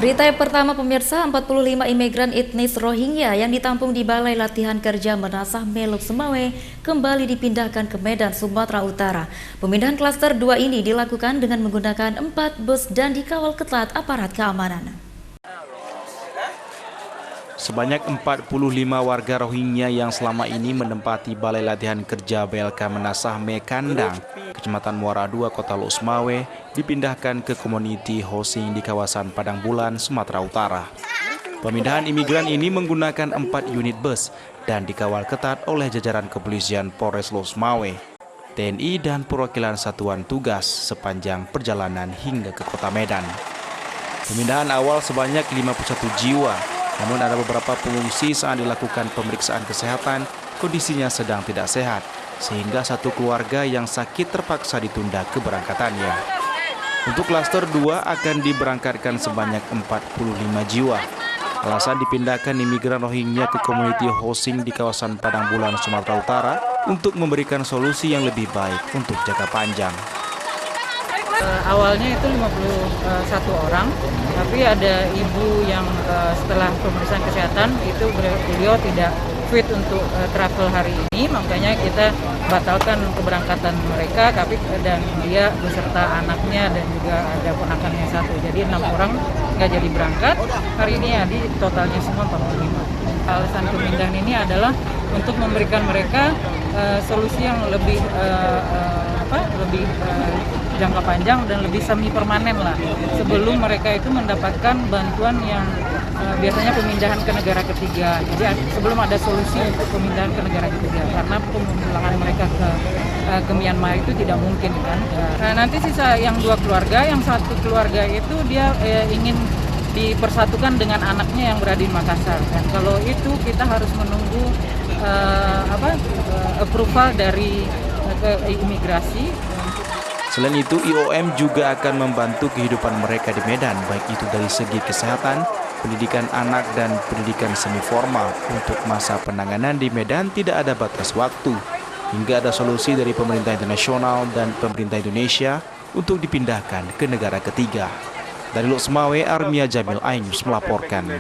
Berita yang pertama pemirsa, 45 imigran etnis Rohingya yang ditampung di Balai Latihan Kerja Menasah Meluk Semawe kembali dipindahkan ke Medan, Sumatera Utara. Pemindahan klaster 2 ini dilakukan dengan menggunakan 4 bus dan dikawal ketat aparat keamanan. Sebanyak 45 warga Rohingya yang selama ini menempati Balai Latihan Kerja BLK Menasah Mekandang, Kecamatan Muara II, Kota Lok Semawe, dipindahkan ke community housing di kawasan Padang Bulan, Sumatera Utara. Pemindahan imigran ini menggunakan 4 unit bus dan dikawal ketat oleh jajaran kepolisian Polres Lok Semawe, TNI dan perwakilan satuan tugas sepanjang perjalanan hingga ke Kota Medan. Pemindahan awal sebanyak 51 jiwa. Namun ada beberapa pengungsi saat dilakukan pemeriksaan kesehatan, kondisinya sedang tidak sehat, sehingga satu keluarga yang sakit terpaksa ditunda keberangkatannya. Untuk klaster 2 akan diberangkatkan sebanyak 45 jiwa. Alasan dipindahkan imigran Rohingya ke community housing di kawasan Padang Bulan, Sumatera Utara untuk memberikan solusi yang lebih baik untuk jangka panjang. Awalnya itu 51 orang, tapi ada ibu yang setelah pemeriksaan kesehatan itu beliau tidak fit untuk travel hari ini, makanya kita batalkan keberangkatan mereka, dan dia beserta anaknya dan juga ada ponakannya 1, jadi 6 orang nggak jadi berangkat. Hari ini di totalnya semua 45. Alasan pemindahan ini adalah untuk memberikan mereka solusi yang lebih jangka panjang dan lebih semi permanen lah, sebelum mereka itu mendapatkan bantuan yang biasanya pemindahan ke negara ketiga. Jadi sebelum ada solusi untuk pemindahan ke negara ketiga, karena pemulangan mereka ke Myanmar itu tidak mungkin kan. Nah, nanti sisa yang 2 keluarga, yang 1 keluarga itu dia ingin dipersatukan dengan anaknya yang berada di Makassar. Dan kalau itu kita harus menunggu approval dari imigrasi. Selain itu, IOM juga akan membantu kehidupan mereka di Medan, baik itu dari segi kesehatan, pendidikan anak, dan pendidikan semi formal. Untuk masa penanganan di Medan tidak ada batas waktu, hingga ada solusi dari pemerintah internasional dan pemerintah Indonesia untuk dipindahkan ke negara ketiga. Dari Lok Semawe, Armia Jamil, iNews melaporkan.